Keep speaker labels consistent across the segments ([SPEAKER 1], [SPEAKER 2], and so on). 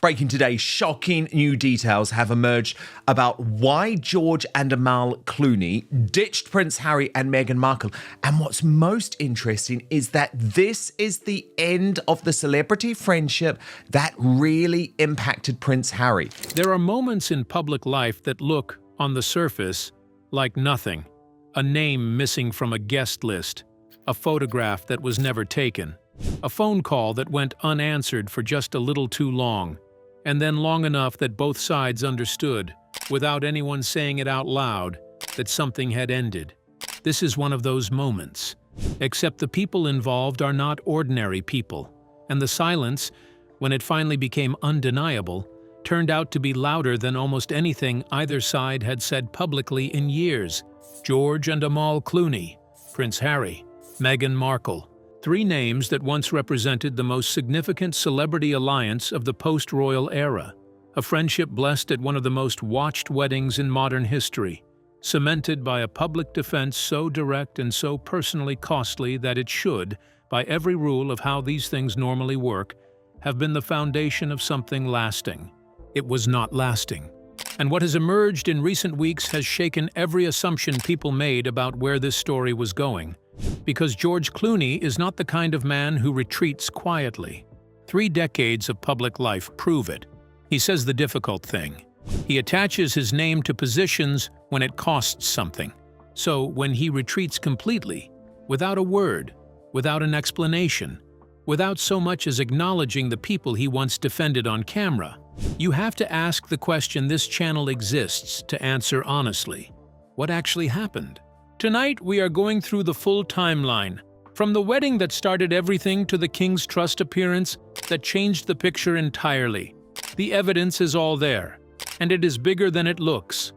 [SPEAKER 1] Breaking today, shocking new details have emerged about why George and Amal Clooney ditched Prince Harry and Meghan Markle. And what's most interesting is that this is the end of the celebrity friendship that really impacted Prince Harry.
[SPEAKER 2] There are moments in public life that look, on the surface, like nothing. A name missing from a guest list, a photograph that was never taken, a phone call that went unanswered for just a little too long, and then long enough that both sides understood, without anyone saying it out loud, that something had ended. This is one of those moments. Except the people involved are not ordinary people, and the silence, when it finally became undeniable, turned out to be louder than almost anything either side had said publicly in years. George and Amal Clooney, Prince Harry, Meghan Markle. Three names that once represented the most significant celebrity alliance of the post-royal era. A friendship blessed at one of the most watched weddings in modern history, cemented by a public defense so direct and so personally costly that it should, by every rule of how these things normally work, have been the foundation of something lasting. It was not lasting. And what has emerged in recent weeks has shaken every assumption people made about where this story was going. Because George Clooney is not the kind of man who retreats quietly. 3 decades of public life prove it. He says the difficult thing. He attaches his name to positions when it costs something. So when he retreats completely, without a word, without an explanation, without so much as acknowledging the people he once defended on camera, you have to ask the question this channel exists to answer honestly. What actually happened? Tonight, we are going through the full timeline, from the wedding that started everything to the King's Trust appearance that changed the picture entirely. The evidence is all there, and it is bigger than it looks.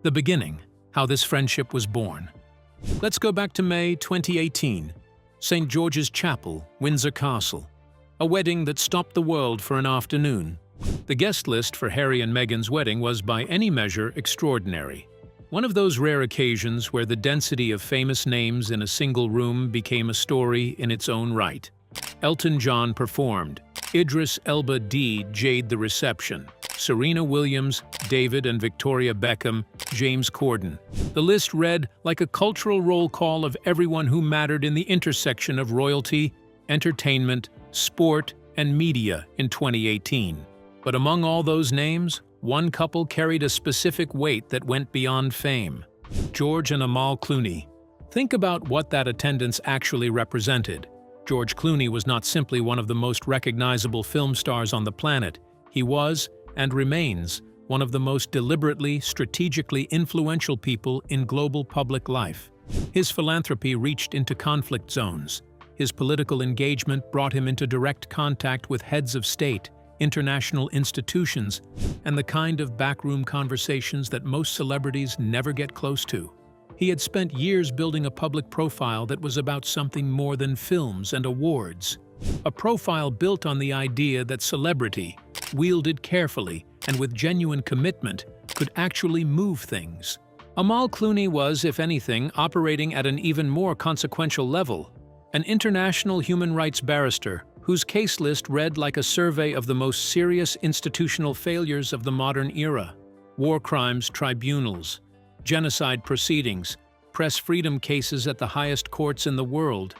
[SPEAKER 2] The beginning, how this friendship was born. Let's go back to May 2018, St. George's Chapel, Windsor Castle. A wedding that stopped the world for an afternoon. The guest list for Harry and Meghan's wedding was by any measure extraordinary. One of those rare occasions where the density of famous names in a single room became a story in its own right. Elton John performed. Idris Elba DJ'd the reception. Serena Williams, David and Victoria Beckham, James Corden. The list read like a cultural roll call of everyone who mattered in the intersection of royalty, entertainment, sport, and media in 2018. But among all those names, one couple carried a specific weight that went beyond fame. George and Amal Clooney. Think about what that attendance actually represented. George Clooney was not simply one of the most recognizable film stars on the planet. He was, and remains, one of the most deliberately, strategically influential people in global public life. His philanthropy reached into conflict zones. His political engagement brought him into direct contact with heads of state, international institutions, and the kind of backroom conversations that most celebrities never get close to. He had spent years building a public profile that was about something more than films and awards. A profile built on the idea that celebrity, wielded carefully and with genuine commitment, could actually move things. Amal Clooney was, if anything, operating at an even more consequential level. An international human rights barrister whose case list read like a survey of the most serious institutional failures of the modern era. War crimes tribunals, genocide proceedings, press freedom cases at the highest courts in the world.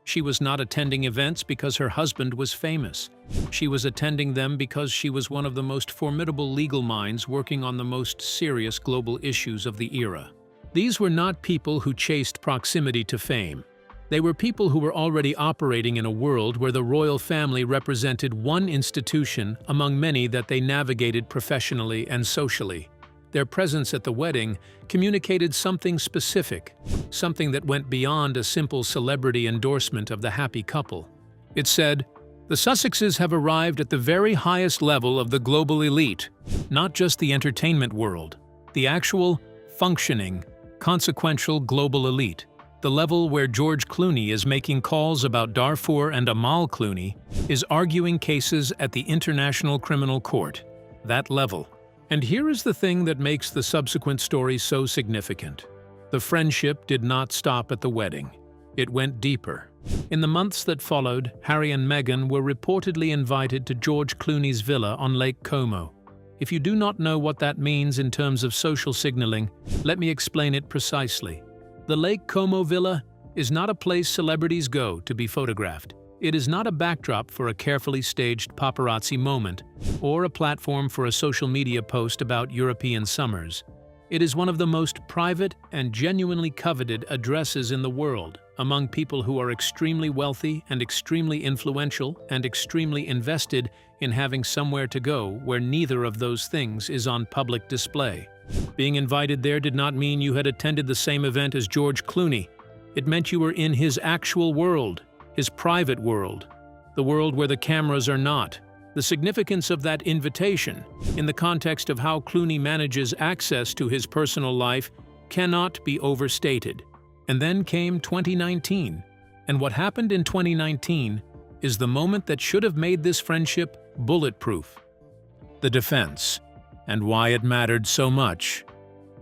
[SPEAKER 2] She was not attending events because her husband was famous. She was attending them because she was one of the most formidable legal minds working on the most serious global issues of the era. These were not people who chased proximity to fame. They were people who were already operating in a world where the royal family represented one institution among many that they navigated professionally and socially. Their presence at the wedding communicated something specific, something that went beyond a simple celebrity endorsement of the happy couple. It said, "The Sussexes have arrived at the very highest level of the global elite, not just the entertainment world, the actual, functioning, consequential global elite. The level where George Clooney is making calls about Darfur and Amal Clooney is arguing cases at the International Criminal Court. That level." And here is the thing that makes the subsequent story so significant. The friendship did not stop at the wedding. It went deeper. In the months that followed, Harry and Meghan were reportedly invited to George Clooney's villa on Lake Como. If you do not know what that means in terms of social signaling, let me explain it precisely. The Lake Como villa is not a place celebrities go to be photographed. It is not a backdrop for a carefully staged paparazzi moment or a platform for a social media post about European summers. It is one of the most private and genuinely coveted addresses in the world among people who are extremely wealthy and extremely influential and extremely invested in having somewhere to go where neither of those things is on public display. Being invited there did not mean you had attended the same event as George Clooney. It meant you were in his actual world, his private world, the world where the cameras are not. The significance of that invitation, in the context of how Clooney manages access to his personal life, cannot be overstated. And then came 2019, and what happened in 2019 is the moment that should have made this friendship bulletproof. The defense, and why it mattered so much.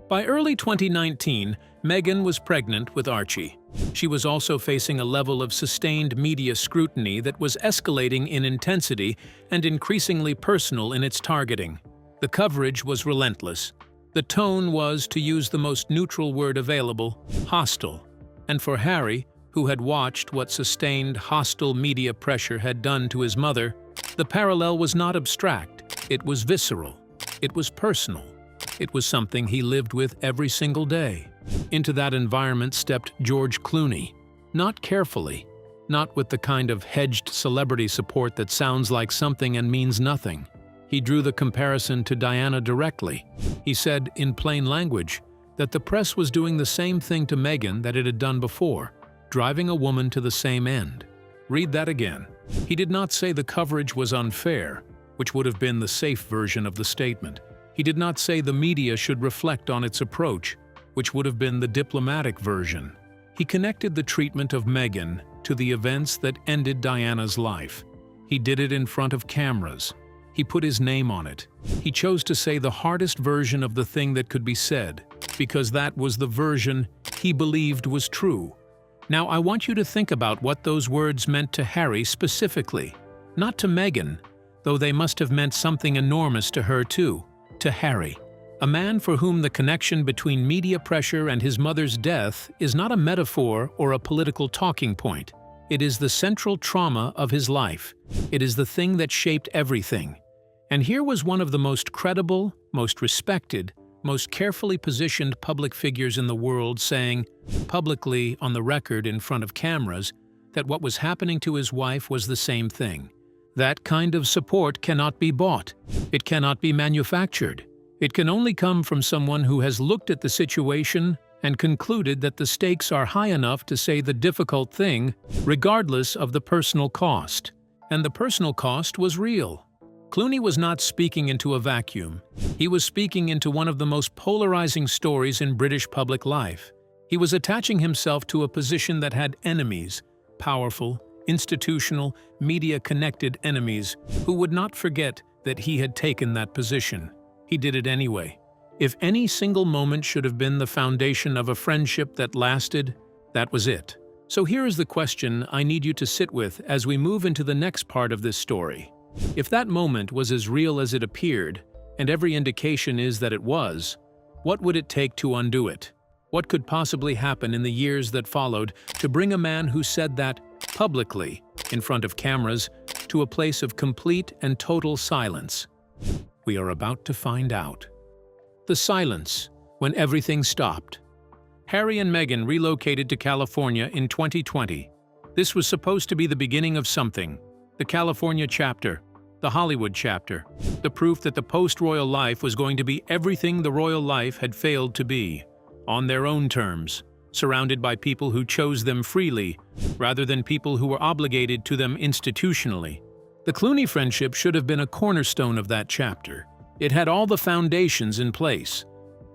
[SPEAKER 2] By early 2019, Meghan was pregnant with Archie. She was also facing a level of sustained media scrutiny that was escalating in intensity and increasingly personal in its targeting. The coverage was relentless. The tone was, to use the most neutral word available, hostile. And for Harry, who had watched what sustained hostile media pressure had done to his mother, the parallel was not abstract. It was visceral. It was personal. It was something he lived with every single day. Into that environment stepped George Clooney. Not carefully, not with the kind of hedged celebrity support that sounds like something and means nothing. He drew the comparison to Diana directly. He said, in plain language, that the press was doing the same thing to Meghan that it had done before, driving a woman to the same end. Read that again. He did not say the coverage was unfair, which would have been the safe version of the statement. He did not say the media should reflect on its approach, which would have been the diplomatic version. He connected the treatment of Meghan to the events that ended Diana's life. He did it in front of cameras. He put his name on it. He chose to say the hardest version of the thing that could be said, because that was the version he believed was true. Now I want you to think about what those words meant to Harry specifically. Not to Meghan, though they must have meant something enormous to her too. To Harry, a man for whom the connection between media pressure and his mother's death is not a metaphor or a political talking point. It is the central trauma of his life. It is the thing that shaped everything. And here was one of the most credible, most respected, most carefully positioned public figures in the world saying, publicly on the record in front of cameras, that what was happening to his wife was the same thing. That kind of support cannot be bought. It cannot be manufactured. It can only come from someone who has looked at the situation and concluded that the stakes are high enough to say the difficult thing, regardless of the personal cost. And the personal cost was real. Clooney was not speaking into a vacuum. He was speaking into one of the most polarizing stories in British public life. He was attaching himself to a position that had enemies, powerful, institutional, media-connected enemies, who would not forget that he had taken that position. He did it anyway. If any single moment should have been the foundation of a friendship that lasted, that was it. So here is the question I need you to sit with as we move into the next part of this story. If that moment was as real as it appeared, and every indication is that it was, what would it take to undo it? What could possibly happen in the years that followed to bring a man who said that publicly, in front of cameras, to a place of complete and total silence? We are about to find out. The silence, when everything stopped. Harry and Meghan relocated to California in 2020. This was supposed to be the beginning of something. The California chapter, the Hollywood chapter, the proof that the post-royal life was going to be everything the royal life had failed to be, on their own terms, surrounded by people who chose them freely, rather than people who were obligated to them institutionally. The Clooney friendship should have been a cornerstone of that chapter. It had all the foundations in place.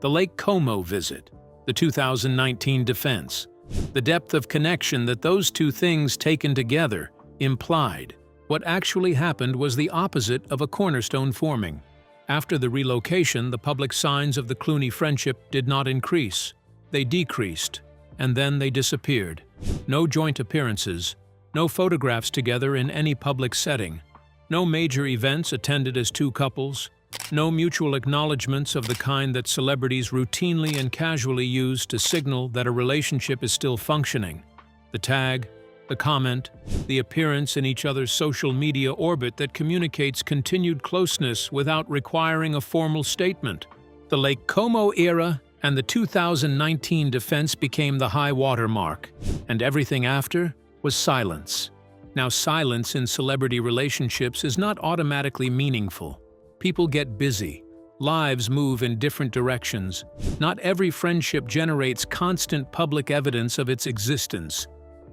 [SPEAKER 2] The Lake Como visit, the 2019 defense, the depth of connection that those two things taken together implied. What actually happened was the opposite of a cornerstone forming. After the relocation, the public signs of the Clooney friendship did not increase. They decreased, and then they disappeared. No joint appearances, no photographs together in any public setting, no major events attended as two couples, no mutual acknowledgements of the kind that celebrities routinely and casually use to signal that a relationship is still functioning. The tag, the comment, the appearance in each other's social media orbit that communicates continued closeness without requiring a formal statement. The Lake Como era and the 2019 defense became the high water mark, and everything after was silence. Now, silence in celebrity relationships is not automatically meaningful. People get busy. Lives move in different directions. Not every friendship generates constant public evidence of its existence.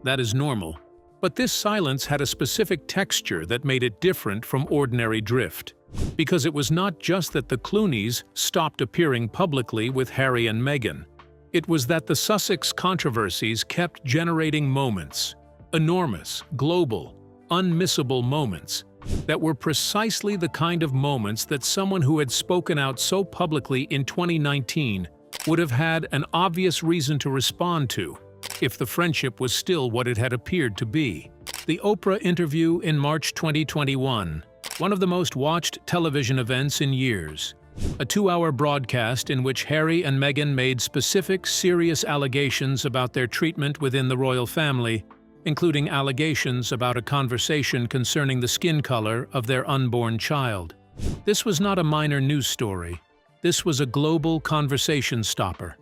[SPEAKER 2] That is normal. But this silence had a specific texture that made it different from ordinary drift. Because it was not just that the Clooneys stopped appearing publicly with Harry and Meghan. It was that the Sussex controversies kept generating moments. Enormous, global, unmissable moments that were precisely the kind of moments that someone who had spoken out so publicly in 2019 would have had an obvious reason to respond to, if the friendship was still what it had appeared to be. The Oprah interview in March 2021, one of the most watched television events in years. A 2-hour broadcast in which Harry and Meghan made specific, serious allegations about their treatment within the royal family, including allegations about a conversation concerning the skin color of their unborn child. This was not a minor news story. This was a global conversation stopper.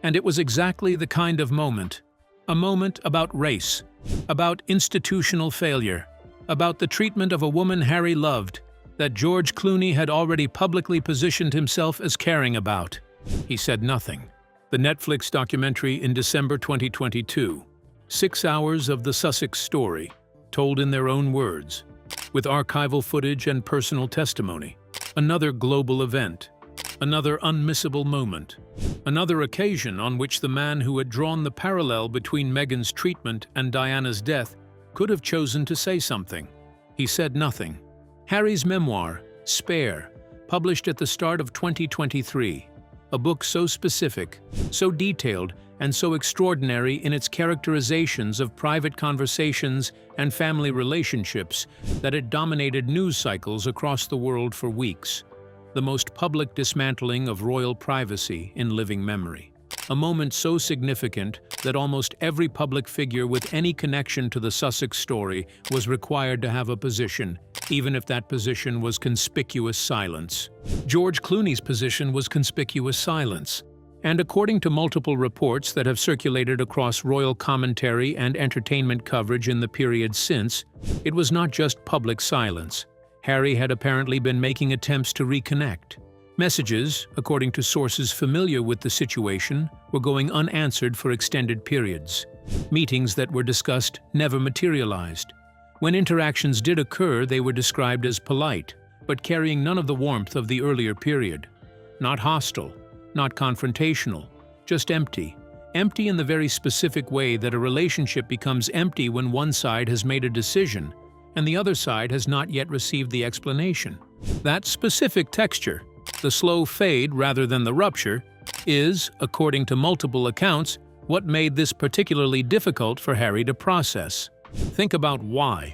[SPEAKER 2] And it was exactly the kind of moment. A moment about race, about institutional failure, about the treatment of a woman Harry loved, that George Clooney had already publicly positioned himself as caring about. He said nothing. The Netflix documentary in December 2022. 6 hours of the Sussex story, told in their own words, with archival footage and personal testimony. Another global event, another unmissable moment, another occasion on which the man who had drawn the parallel between Meghan's treatment and Diana's death could have chosen to say something. He said nothing. Harry's memoir, Spare, published at the start of 2023, a book so specific, so detailed, and so extraordinary in its characterizations of private conversations and family relationships that it dominated news cycles across the world for weeks. The most public dismantling of royal privacy in living memory. A moment so significant that almost every public figure with any connection to the Sussex story was required to have a position, even if that position was conspicuous silence. George Clooney's position was conspicuous silence. And according to multiple reports that have circulated across royal commentary and entertainment coverage in the period since, it was not just public silence. Harry had apparently been making attempts to reconnect. Messages, according to sources familiar with the situation, were going unanswered for extended periods. Meetings that were discussed never materialized. When interactions did occur, they were described as polite, but carrying none of the warmth of the earlier period. Not hostile. Not confrontational, just empty. Empty in the very specific way that a relationship becomes empty when one side has made a decision and the other side has not yet received the explanation. That specific texture, the slow fade rather than the rupture, is, according to multiple accounts, what made this particularly difficult for Harry to process. Think about why.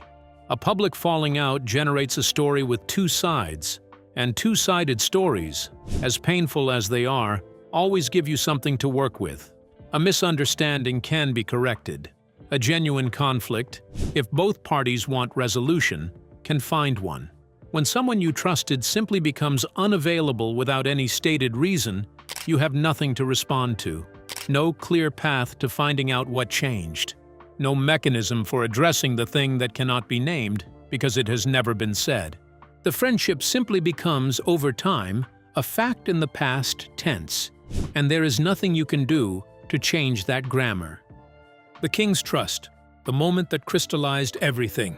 [SPEAKER 2] A public falling out generates a story with two sides. And two-sided stories, as painful as they are, always give you something to work with. A misunderstanding can be corrected. A genuine conflict, if both parties want resolution, can find one. When someone you trusted simply becomes unavailable without any stated reason, you have nothing to respond to. No clear path to finding out what changed. No mechanism for addressing the thing that cannot be named because it has never been said. The friendship simply becomes, over time, a fact in the past tense, and there is nothing you can do to change that grammar. The King's Trust, the moment that crystallized everything.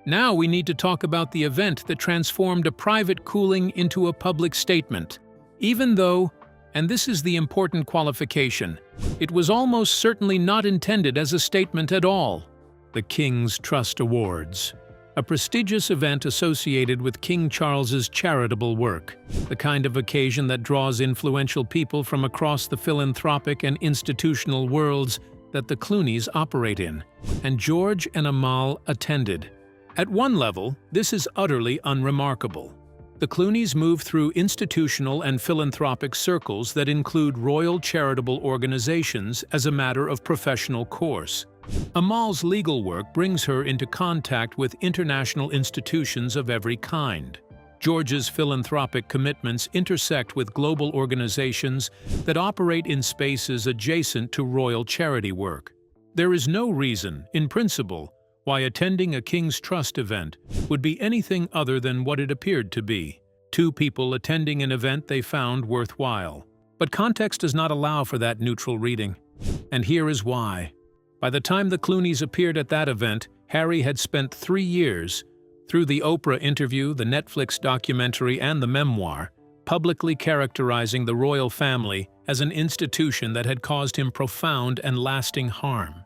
[SPEAKER 2] Now we need to talk about the event that transformed a private cooling into a public statement. Even though, and this is the important qualification, it was almost certainly not intended as a statement at all. The King's Trust Awards. A prestigious event associated with King Charles's charitable work, the kind of occasion that draws influential people from across the philanthropic and institutional worlds that the Clooneys operate in, and George and Amal attended. At one level, this is utterly unremarkable. The Clooneys move through institutional and philanthropic circles that include royal charitable organizations as a matter of professional course. Amal's legal work brings her into contact with international institutions of every kind. George's philanthropic commitments intersect with global organizations that operate in spaces adjacent to royal charity work. There is no reason, in principle, why attending a King's Trust event would be anything other than what it appeared to be: two people attending an event they found worthwhile. But context does not allow for that neutral reading. And here is why. By the time the Clooneys appeared at that event, Harry had spent 3 years, through the Oprah interview, the Netflix documentary, and the memoir, publicly characterizing the royal family as an institution that had caused him profound and lasting harm.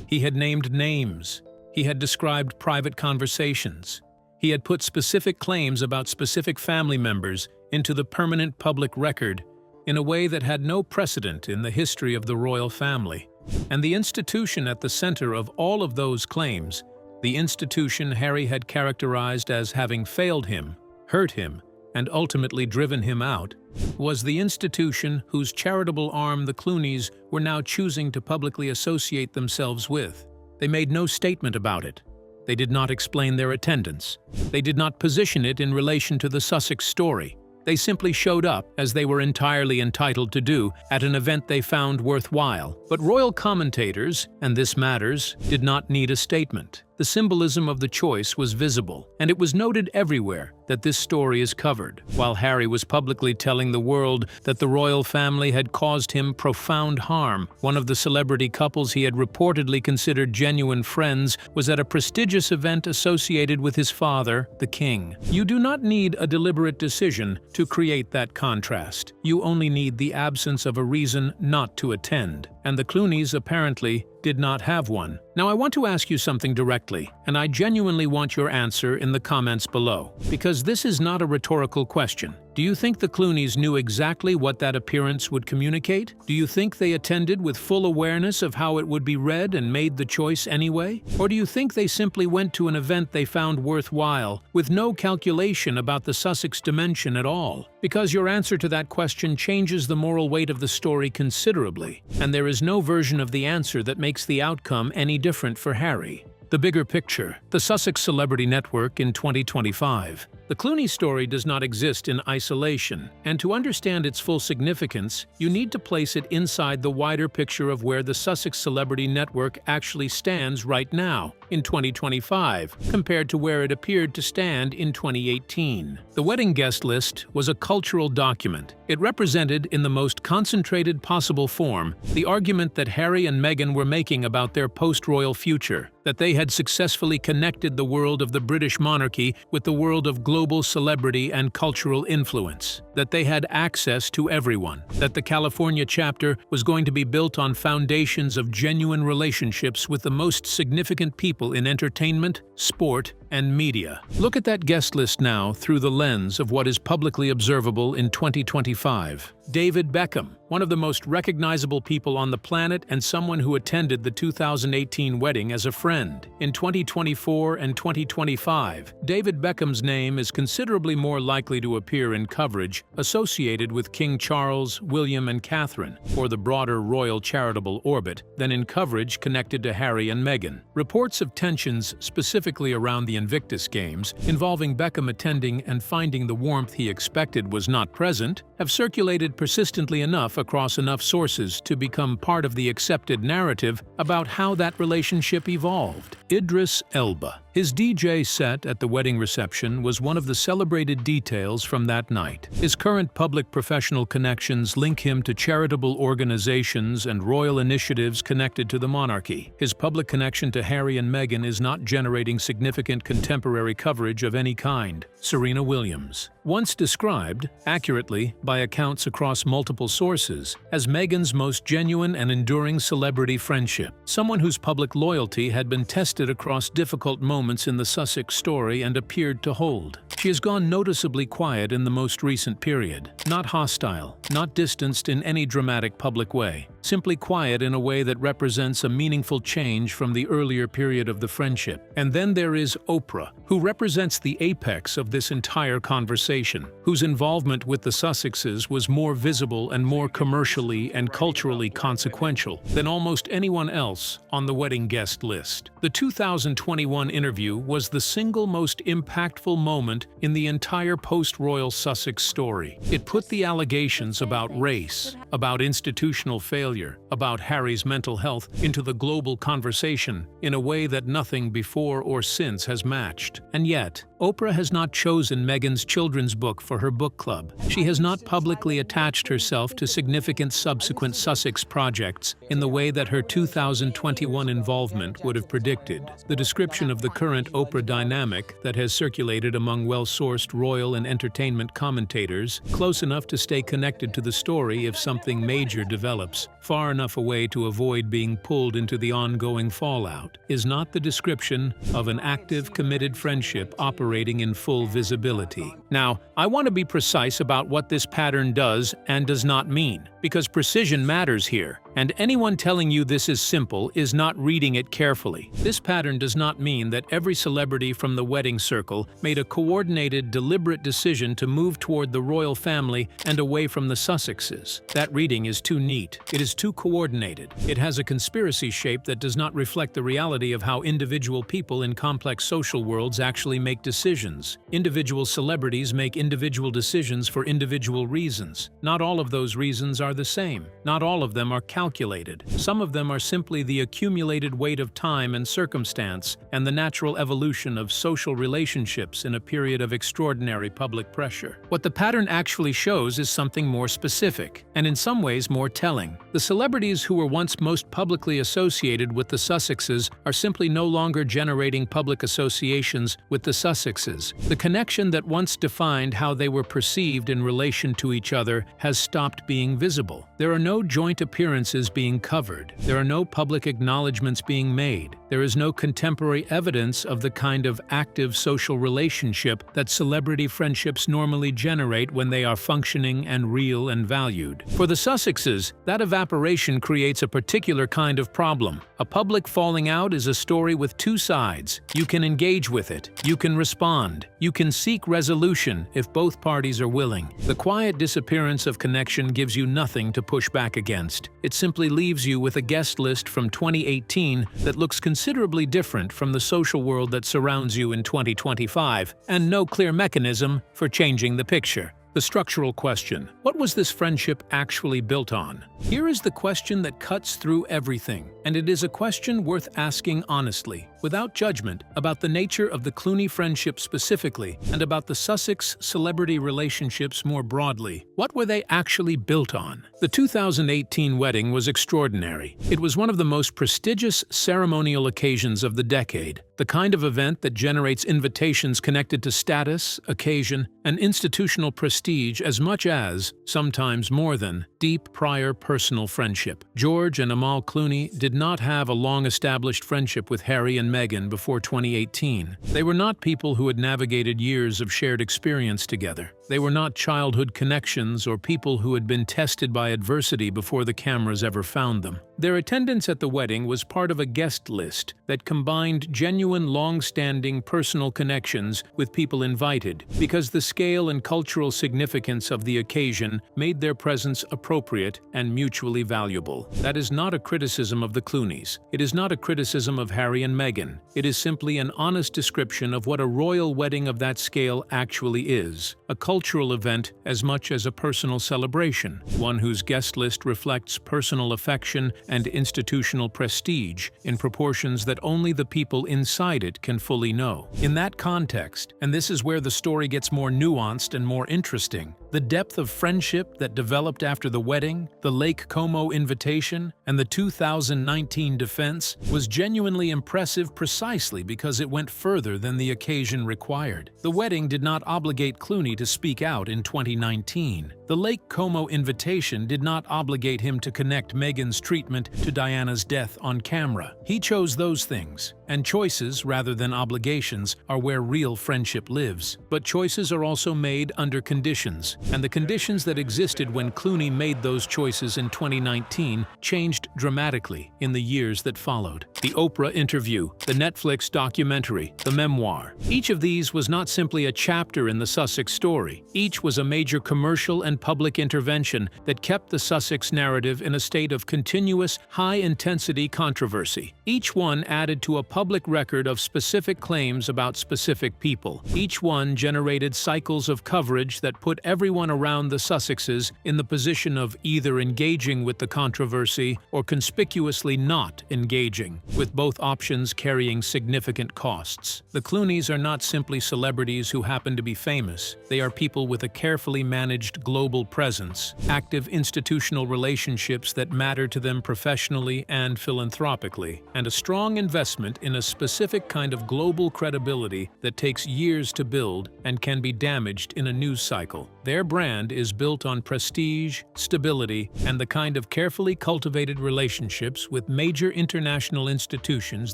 [SPEAKER 2] He had named names. He had described private conversations. He had put specific claims about specific family members into the permanent public record in a way that had no precedent in the history of the royal family. And the institution at the center of all of those claims, the institution Harry had characterized as having failed him, hurt him, and ultimately driven him out, was the institution whose charitable arm the Clooneys were now choosing to publicly associate themselves with. They made no statement about it. They did not explain their attendance. They did not position it in relation to the Sussex story. They simply showed up, as they were entirely entitled to do, at an event they found worthwhile. But royal commentators, and this matters, did not need a statement. The symbolism of the choice was visible, and it was noted everywhere that this story is covered. While Harry was publicly telling the world that the royal family had caused him profound harm, one of the celebrity couples he had reportedly considered genuine friends was at a prestigious event associated with his father, the king. You do not need a deliberate decision to create that contrast. You only need the absence of a reason not to attend. And the Clooneys apparently did not have one. Now I want to ask you something directly, and I genuinely want your answer in the comments below, because this is not a rhetorical question. Do you think the Clooneys knew exactly what that appearance would communicate? Do you think they attended with full awareness of how it would be read and made the choice anyway? Or do you think they simply went to an event they found worthwhile, with no calculation about the Sussex dimension at all? Because your answer to that question changes the moral weight of the story considerably, and there is no version of the answer that makes the outcome any different for Harry. The bigger picture, the Sussex Celebrity Network in 2025. The Clooney story does not exist in isolation, and to understand its full significance, you need to place it inside the wider picture of where the Sussex Celebrity Network actually stands right now, in 2025, compared to where it appeared to stand in 2018. The wedding guest list was a cultural document. It represented, in the most concentrated possible form, the argument that Harry and Meghan were making about their post-royal future, that they had successfully connected the world of the British monarchy with the world of global celebrity and cultural influence, that they had access to everyone, that the California chapter was going to be built on foundations of genuine relationships with the most significant people in entertainment, sport, and media. Look at that guest list now through the lens of what is publicly observable in 2025. David Beckham, one of the most recognizable people on the planet and someone who attended the 2018 wedding as a friend. In 2024 and 2025, David Beckham's name is considerably more likely to appear in coverage associated with King Charles, William, and Catherine, or the broader royal charitable orbit, than in coverage connected to Harry and Meghan. Reports of tensions specifically around the Invictus Games, involving Beckham attending and finding the warmth he expected was not present, have circulated persistently enough across enough sources to become part of the accepted narrative about how that relationship evolved. Idris Elba. His DJ set at the wedding reception was one of the celebrated details from that night. His current public professional connections link him to charitable organizations and royal initiatives connected to the monarchy. His public connection to Harry and Meghan is not generating significant contemporary coverage of any kind. Serena Williams. Once described, accurately, by accounts across multiple sources, as Meghan's most genuine and enduring celebrity friendship, someone whose public loyalty had been tested across difficult moments in the Sussex story and appeared to hold. She has gone noticeably quiet in the most recent period. Not hostile, not distanced in any dramatic public way. Simply quiet in a way that represents a meaningful change from the earlier period of the friendship. And then there is Oprah, who represents the apex of this entire conversation, whose involvement with the Sussexes was more visible and more commercially and culturally consequential than almost anyone else on the wedding guest list. The 2021 interview was the single most impactful moment in the entire post-royal Sussex story. It put the allegations about race, about institutional failure, about Harry's mental health into the global conversation in a way that nothing before or since has matched. And yet, Oprah has not chosen Meghan's children's book for her book club. She has not publicly attached herself to significant subsequent Sussex projects in the way that her 2021 involvement would have predicted. The description of the current Oprah dynamic that has circulated among well-sourced royal and entertainment commentators, close enough to stay connected to the story if something major develops, far enough away to avoid being pulled into the ongoing fallout, is not the description of an active, committed friendship operating in full visibility. Now, I want to be precise about what this pattern does and does not mean, because precision matters here, and anyone telling you this is simple is not reading it carefully. This pattern does not mean that every celebrity from the wedding circle made a coordinated, deliberate decision to move toward the royal family and away from the Sussexes. That reading is too neat. It is too coordinated. It has a conspiracy shape that does not reflect the reality of how individual people in complex social worlds actually make decisions. Individual celebrities make individual decisions for individual reasons. Not all of those reasons are the same. Not all of them are calculated. Some of them are simply the accumulated weight of time and circumstance and the natural evolution of social relationships in a period of extraordinary public pressure. What the pattern actually shows is something more specific, and in some ways more telling. The celebrities who were once most publicly associated with the Sussexes are simply no longer generating public associations with the Sussexes. The connection that once defined how they were perceived in relation to each other has stopped being visible. There are no joint appearances being covered. There are no public acknowledgments being made. There is no contemporary evidence of the kind of active social relationship that celebrity friendships normally generate when they are functioning and real and valued. For the Sussexes, that evaporation creates a particular kind of problem. A public falling out is a story with two sides. You can engage with it. You can respond. You can seek resolution if both parties are willing. The quiet disappearance of connection gives you nothing to push back against. It simply leaves you with a guest list from 2018 that looks considerably different from the social world that surrounds you in 2025, and no clear mechanism for changing the picture. The structural question: what was this friendship actually built on? Here is the question that cuts through everything, and it is a question worth asking honestly, without judgment, about the nature of the Clooney friendship specifically, and about the Sussex celebrity relationships more broadly. What were they actually built on? The 2018 wedding was extraordinary. It was one of the most prestigious ceremonial occasions of the decade, the kind of event that generates invitations connected to status, occasion, and institutional prestige as much as, sometimes more than, deep prior personal friendship. George and Amal Clooney did not have a long-established friendship with Harry and Meghan before 2018. They were not people who had navigated years of shared experience together. They were not childhood connections or people who had been tested by adversity before the cameras ever found them. Their attendance at the wedding was part of a guest list that combined genuine, long-standing personal connections with people invited, because the scale and cultural significance of the occasion made their presence appropriate and mutually valuable. That is not a criticism of the Clooneys. It is not a criticism of Harry and Meghan. It is simply an honest description of what a royal wedding of that scale actually is. A cultural event as much as a personal celebration, one whose guest list reflects personal affection and institutional prestige in proportions that only the people inside it can fully know. In that context, and this is where the story gets more nuanced and more interesting, the depth of friendship that developed after the wedding, the Lake Como invitation, and the 2019 defense was genuinely impressive precisely because it went further than the occasion required. The wedding did not obligate Clooney to speak out in 2019. The Lake Como invitation did not obligate him to connect Meghan's treatment to Diana's death on camera. He chose those things. and choices rather than obligations are where real friendship lives. But choices are also made under conditions, and the conditions that existed when Clooney made those choices in 2019 changed dramatically in the years that followed. The Oprah interview, the Netflix documentary, the memoir. Each of these was not simply a chapter in the Sussex story. Each was a major commercial and public intervention that kept the Sussex narrative in a state of continuous, high-intensity controversy. Each one added to a public record of specific claims about specific people. Each one generated cycles of coverage that put everyone around the Sussexes in the position of either engaging with the controversy or conspicuously not engaging, with both options carrying significant costs. The Clooneys are not simply celebrities who happen to be famous. They are people with a carefully managed global presence, active institutional relationships that matter to them professionally and philanthropically, and a strong investment in a specific kind of global credibility that takes years to build and can be damaged in a news cycle. Their brand is built on prestige, stability, and the kind of carefully cultivated relationships with major international institutions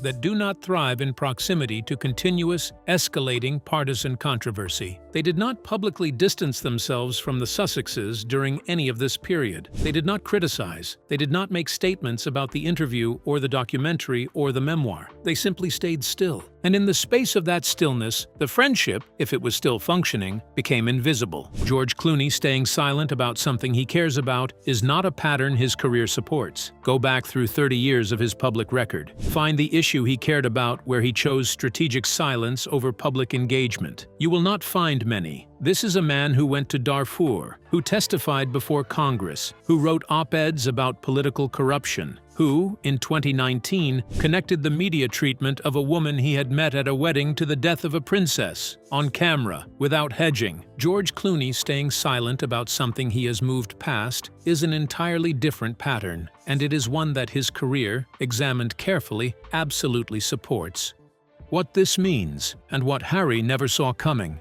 [SPEAKER 2] that do not thrive in proximity to continuous, escalating partisan controversy. They did not publicly distance themselves from the Sussexes during any of this period. They did not criticize. They did not make statements about the interview or the documentary or the memoir. They simply stayed still. And in the space of that stillness, the friendship, if it was still functioning, became invisible. George Clooney staying silent about something he cares about is not a pattern his career supports. Go back through 30 years of his public record. Find the issue he cared about where he chose strategic silence over public engagement. You will not find many. This is a man who went to Darfur, who testified before Congress, who wrote op-eds about political corruption, who, in 2019, connected the media treatment of a woman he had met at a wedding to the death of a princess, on camera, without hedging. George Clooney staying silent about something he has moved past is an entirely different pattern, and it is one that his career, examined carefully, absolutely supports. What this means, and what Harry never saw coming.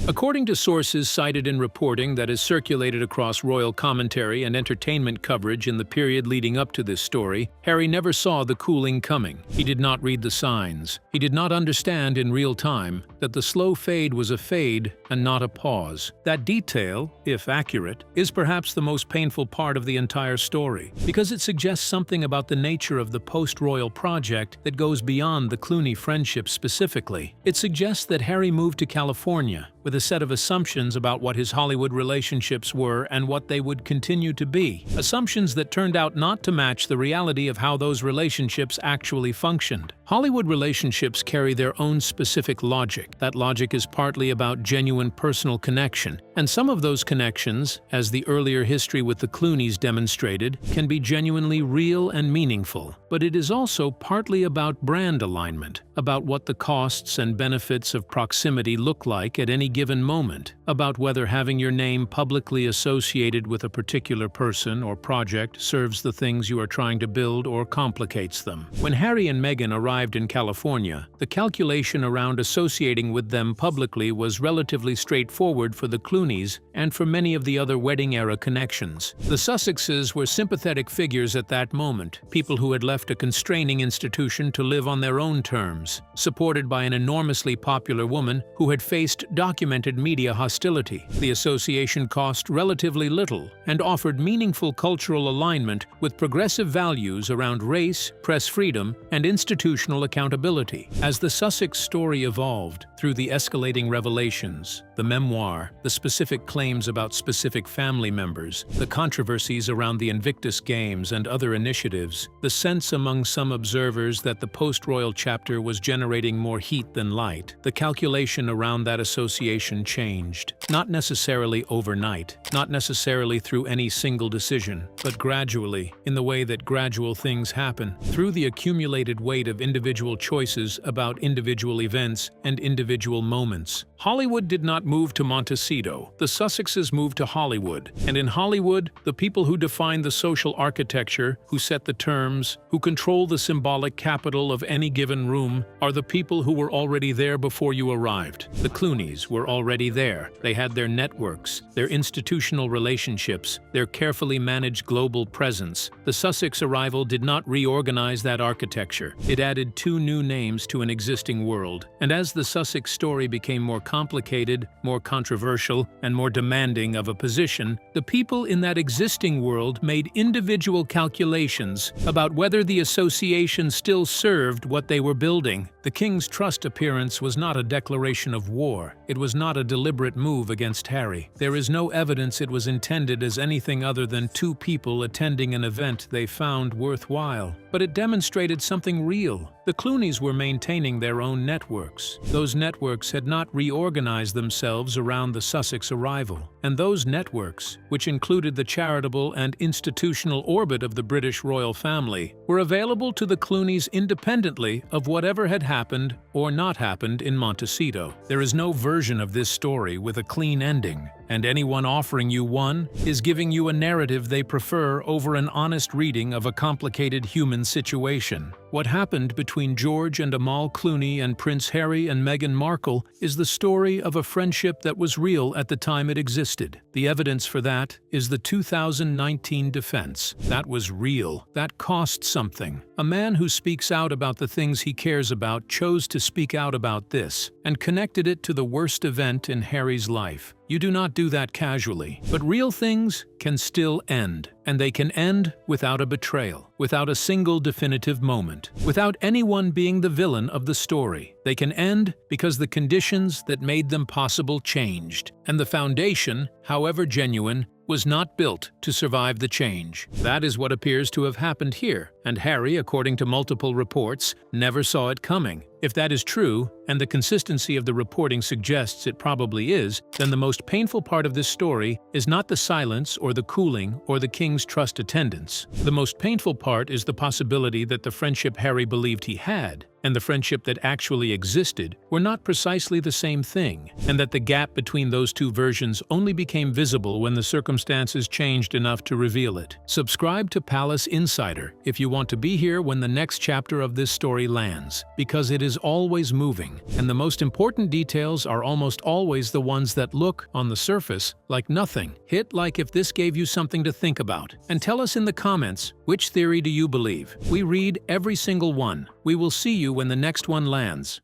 [SPEAKER 2] According to sources cited in reporting that is circulated across royal commentary and entertainment coverage in the period leading up to this story, Harry never saw the cooling coming. He did not read the signs. He did not understand in real time that the slow fade was a fade and not a pause. That detail, if accurate, is perhaps the most painful part of the entire story, because it suggests something about the nature of the post-royal project that goes beyond the Clooney friendship specifically. It suggests that Harry moved to California with a set of assumptions about what his Hollywood relationships were and what they would continue to be. Assumptions that turned out not to match the reality of how those relationships actually functioned. Hollywood relationships carry their own specific logic. That logic is partly about genuine personal connection, and some of those connections, as the earlier history with the Clooneys demonstrated, can be genuinely real and meaningful. But it is also partly about brand alignment, about what the costs and benefits of proximity look like at any given moment, about whether having your name publicly associated with a particular person or project serves the things you are trying to build or complicates them. When Harry and Meghan arrived in California, the calculation around associating with them publicly was relatively straightforward for the Clooneys and for many of the other wedding-era connections. The Sussexes were sympathetic figures at that moment, people who had left a constraining institution to live on their own terms, supported by an enormously popular woman who had faced documented media hostility. The association cost relatively little and offered meaningful cultural alignment with progressive values around race, press freedom, and institutional accountability. As the Sussex story evolved through the escalating revelations, the memoir, the specific claims about specific family members, the controversies around the Invictus Games and other initiatives, the sense among some observers that the post-royal chapter was generating more heat than light, the calculation around that association changed. Not necessarily overnight, not necessarily through any single decision, but gradually, in the way that gradual things happen, through the accumulated weight of individual choices about individual events and individual moments. Hollywood did not move to Montecito. The Sussexes moved to Hollywood. And in Hollywood, the people who define the social architecture, who set the terms, who control the symbolic capital of any given room, are the people who were already there before you arrived. The Clooneys were already there. They had their networks, their institutional relationships, their carefully managed global presence. The Sussex arrival did not reorganize that architecture. It added 2 new names to an existing world. And as the Sussex story became more complicated, more controversial, and more demanding of a position, the people in that existing world made individual calculations about whether the association still served what they were building. The King's Trust appearance was not a declaration of war. It was not a deliberate move against Harry. There is no evidence it was intended as anything other than 2 people attending an event they found worthwhile. But it demonstrated something real. The Clooneys were maintaining their own networks. Those networks had not reorganized themselves around the Sussex arrival. And those networks, which included the charitable and institutional orbit of the British royal family, were available to the Clooneys independently of whatever had happened or not happened in Montecito. There is no version of this story with a clean ending, and anyone offering you one is giving you a narrative they prefer over an honest reading of a complicated human situation. What happened between George and Amal Clooney and Prince Harry and Meghan Markle is the story of a friendship that was real at the time it existed. The evidence for that is the 2019 defense. That was real. That cost something. A man who speaks out about the things he cares about chose to speak out about this and connected it to the worst event in Harry's life. You do not do that casually, but real things can still end, and they can end without a betrayal, without a single definitive moment, without anyone being the villain of the story. They can end because the conditions that made them possible changed, and the foundation, however genuine, was not built to survive the change. That is what appears to have happened here, and Harry, according to multiple reports, never saw it coming. If that is true, and the consistency of the reporting suggests it probably is, then the most painful part of this story is not the silence or the cooling or the King's Trust attendance. The most painful part is the possibility that the friendship Harry believed he had and the friendship that actually existed were not precisely the same thing, and that the gap between those 2 versions only became visible when the circumstances changed enough to reveal it. Subscribe to Palace Insider if you want to be here when the next chapter of this story lands, because it is always moving, and the most important details are almost always the ones that look, on the surface, like nothing. Hit like if this gave you something to think about, and tell us in the comments, which theory do you believe? We read every single one. We will see you when the next one lands.